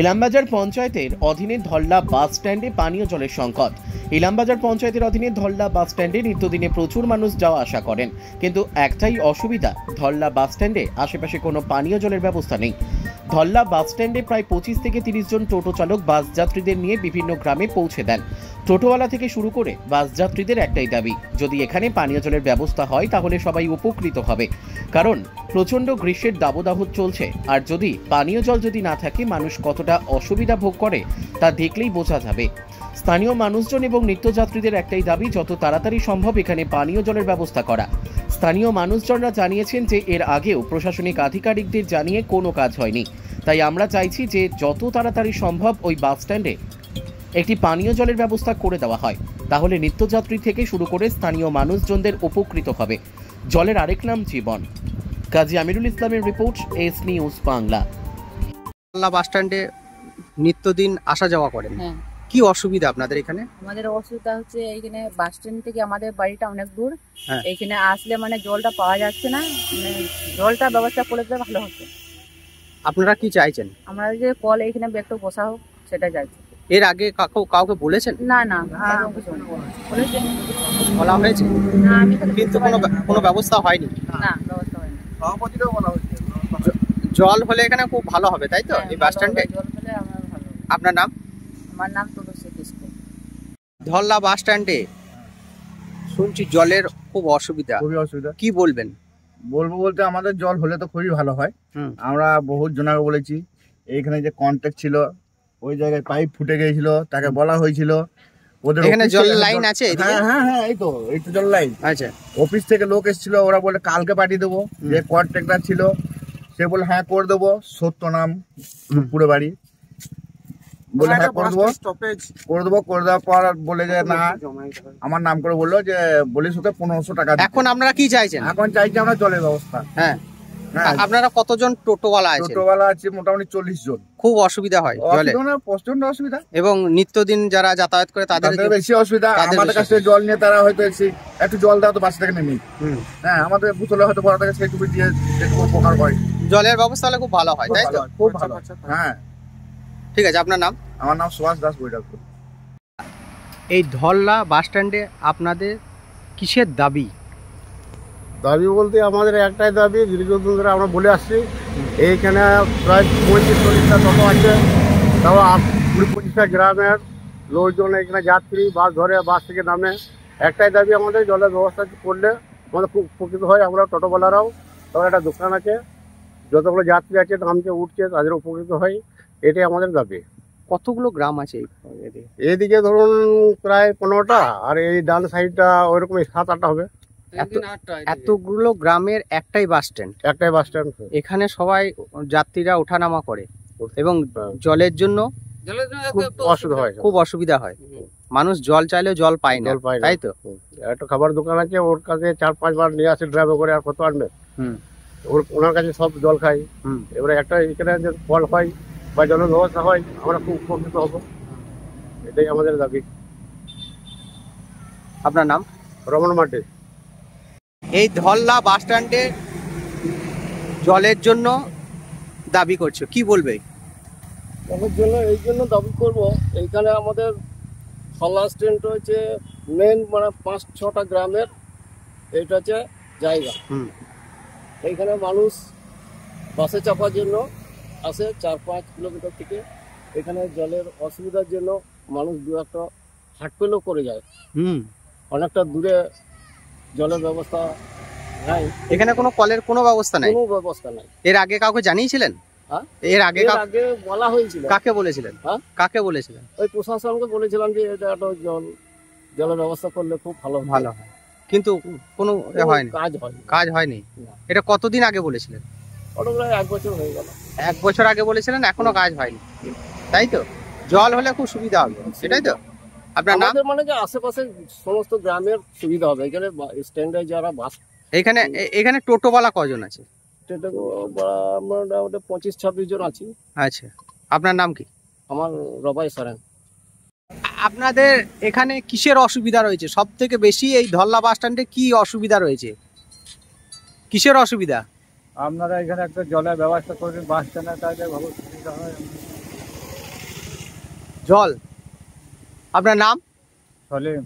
ইলামবাজার পঞ্চায়েতের অধীনে ধল্লা বাস স্ট্যান্ডে পানীয় জলের সংকট। ইলামবাজার পঞ্চায়েতের অধীনে ধল্লা বাস স্ট্যান্ডে নিত্যদিনে প্রচুর মানুষ যাওয়া আসা করেন, কিন্তু একটাই অসুবিধা, ধল্লা বাস স্ট্যান্ডে আশেপাশে কোনো পানীয় জলের ব্যবস্থা নেই। ধল্লা বাস স্ট্যান্ডে প্রায় 25 থেকে 30 জন টোটো চালক বাস যাত্রীদের নিয়ে বিভিন্ন গ্রামে পৌঁছে দেন। টোটোওয়ালা থেকে শুরু করে বাস যাত্রীদের একটাই দাবি, যদি এখানে পানীয় জলের ব্যবস্থা হয় তাহলে সবাই উপকৃত হবে, কারণ প্রচণ্ড গ্রীষ্মের দাবদাহ চলছে। আর যদি পানীয় জল যদি না থাকে মানুষ কতটা অসুবিধা ভোগ করে তা দেখলেই বোঝা যাবে। স্থানীয় মানুষজন এবং নিত্যযাত্রীদের একটাই দাবি, যত তাড়াতাড়ি সম্ভব এখানে পানীয় জলের ব্যবস্থা করা। স্থানীয় মানুষজনরা জানিয়েছেন যে এর আগেও প্রশাসনিক আধিকারিকদের জানিয়ে কোনো কাজ হয়নি, তাই আমরা চাইছি যে যত তাড়াতাড়ি সম্ভব ওই বাস স্ট্যান্ডে একটি পানীয় জলের ব্যবস্থা করে দেওয়া হয়, তাহলে নিত্যযাত্রী থেকে শুরু করে স্থানীয় মানুষজনদের উপকৃত হবে। জলের আরেক নাম জীবন। কাজী আমিরুল ইসলামের রিপোর্ট, এস নিউজ বাংলা। বাস স্ট্যান্ডে নিত্যদিন আসা যাওয়া করেন, কি অসুবিধা আপনাদের এখানে? আমাদের অসুবিধা হচ্ছে এইখানে বাস স্ট্যান্ড থেকে আমাদের বাড়িটা অনেক দূর। এইখানে আসলে জলটা পাওয়া যাচ্ছে না, জলটা ব্যবস্থা করে দিলে ভালো হতো। আপনারা কি চাইছেন? আমরা যে কল এইখানে একটু বসা হোক সেটা চাইছি। এর আগে কাউকে বলেছেন? না, বলা হয়েছে কিন্তু কোনো ব্যবস্থা হয়নি। না, ব্যবস্থা হয়নি। জল হলে এখানে খুব ভালো হবে, তাই তো? এই বাস স্ট্যান্ডে জল হলে আমার ভালো। আপনার নাম? আমার নাম তুলসী কিস্কু। ধল্লা বাস স্ট্যান্ডে শুনছি জলের খুব অসুবিধা। খুবই অসুবিধা। কি বলবেন? বলবো বলতে আমাদের জল হলে তো খুবই ভালো হয়। আমরা বহুত জনকে বলেছি, এইখানে যে কন্ট্যাক্ট ছিল ওই জায়গায় পাইপ ফুটে গিয়েছিল, তাকে বলা হয়েছিল। ওদের এখানে জল লাইন আছে? হ্যাঁ, এই তো জল লাইন। আচ্ছা, অফিস থেকে লোক এসেছিল, ওরা বলে কালকে পাঠিয়ে দেবো। যে কন্ট্রাক্টর ছিল সে বলে হ্যাঁ করে দেবো, সত্য নাম পুরো বাড়ি, বলে হ্যাঁ করে দেবো। করে দেওয়ার পর বলে যে না, আমার নাম করে বললো যে বলিস ওকে 1500 টাকা। এখন আপনারা কি চাইছেন? এখন চাইছি আমরা জলের ব্যবস্থা। হ্যাঁ, আপনারা কতজন টোটোওয়ালা আছে? টোটোওয়ালা আছে মোটামুটি 40 জন। খুব অসুবিধা হয় জলে? প্রচন্ড অসুবিধা। এবং নিত্যদিন যারা যাতায়াত করে তাদের বেশি অসুবিধা। আমাদের কাছে জল নিয়ে তারা হয়তো একটু জল দেওয়া তো বাসা থেকে নেই। হ্যাঁ, আমাদের বুতলে হয়তো বড় থেকে সেইটুকু দিয়ে যেটুকু উপকার হয়। জলের ব্যবস্থা হলে খুব ভালো হয়, তাই তো? খুব ভালো। হ্যাঁ, ঠিক আছে। আপনার নাম? আমার নাম সুভাষ দাস বৈরাগপুর। এই ধল্লা বাস স্ট্যান্ডে আপনাদের কিসের দাবি? দাবি বলতে আমাদের একটাই দাবি, দীর্ঘদিন ধরে আমরা বলে আসছি। এইখানে প্রায় 35-40টা টোটো আছে, তাও 20-25টা গ্রামের লোকজন এখানে যাত্রী বাস ধরে, বাস থেকে নামে। একটাই দাবি আমাদের, জলের ব্যবস্থা করলে আমাদের খুব উপকৃত হয়। আমরা টোটোওয়ালারাও, তবে একটা দোকান আছে, যতগুলো যাত্রী আছে নামছে উঠছে তাদের উপকৃত হয়, এটাই আমাদের দাবি। কতগুলো গ্রাম আছে এইদিকে? ধরুন প্রায় 15টা, আর এই ডান সাইডটা ওইরকম 7-8টা হবে। এতগুলো গ্রামের একটাই বাস স্ট্যান্ড? একটাই বাস স্ট্যান্ড। এখানে সবাই যাত্রীরা ওঠানামা করে এবং জলের জন্য খুব অসুবিধা হয়। মানুষ জল চাইলেও জল পায় না, তাই তো? একটা খাবার দোকান আছে, ওর কাছে 4-5 বার নিয়ে আসে ড্রাইভ করে, আর কত আনবে? ওনার কাছে সব জল খাই। এবারে একটা এখানে যে ফল হয় বা জলের ব্যবস্থা হয়, আমরা খুব উপকৃত হব, এটাই আমাদের দাবি। আপনার নাম? রমন মাটি। এই ধল্লা বাস স্ট্যান্ডে জলের জন্য দাবি করছো, কি বলবে? জলের জন্য এই জন্য দাবি করবো, এইখানে আমাদের ধল্লা স্ট্যান্ড হচ্ছে মেন, 5-6টা গ্রামের এইটা হচ্ছে জায়গা। এইখানে মানুষ বাসে চাপার জন্য আসে 4-5 কিলোমিটার থেকে। এখানে জলের অসুবিধার জন্য মানুষ দু একটা হাঁটপেলেও করে যায়, অনেকটা দূরে জলের ব্যবস্থা নাই। এখানে কোনো কলের কোনো ব্যবস্থা নাই? কোনো ব্যবস্থা নাই। এর আগে কাউকে জানিয়েছিলেন? এর আগে বলা হয়েছিল। কাকে বলেছিলেন? কাকে বলেছিলেন? ওই প্রশাসনকে বলেছিলাম যে এটা একটা জলের ব্যবস্থা করলে খুব ভালো হয়, কিন্তু কোনো হয়নি, কাজ হয়নি। এটা কতদিন আগে বলেছিলেন? ওটা প্রায় 1 বছর হয়ে গেল। 1 বছর আগে বলেছিলেন, এখনো কাজ হয়নি, তাই তো? জল হলে খুব সুবিধা হবে, সেটাই তো? আপনার নাম? যে আশেপাশে সমস্ত গ্রামের সুবিধা হবে। এখানে স্ট্যান্ডে যারা বাস, এখানে টোটোওয়ালা কজন আছে? আমরা 25-26 জন আছি। আচ্ছা, আপনার নাম কি? আমার রবাই সরেন। আপনাদের এখানে কিসের অসুবিধা রয়েছে সব থেকে বেশি? এই ধল্লা বাস স্ট্যান্ডে কি অসুবিধা রয়েছে? কিসের অসুবিধা? আপনারা এখানে একটা জলের ব্যবস্থা করবেন, বাস স্ট্যান্ডের কাজে ভালো সুবিধা হয়। জল। আপনার নাম? সলিম।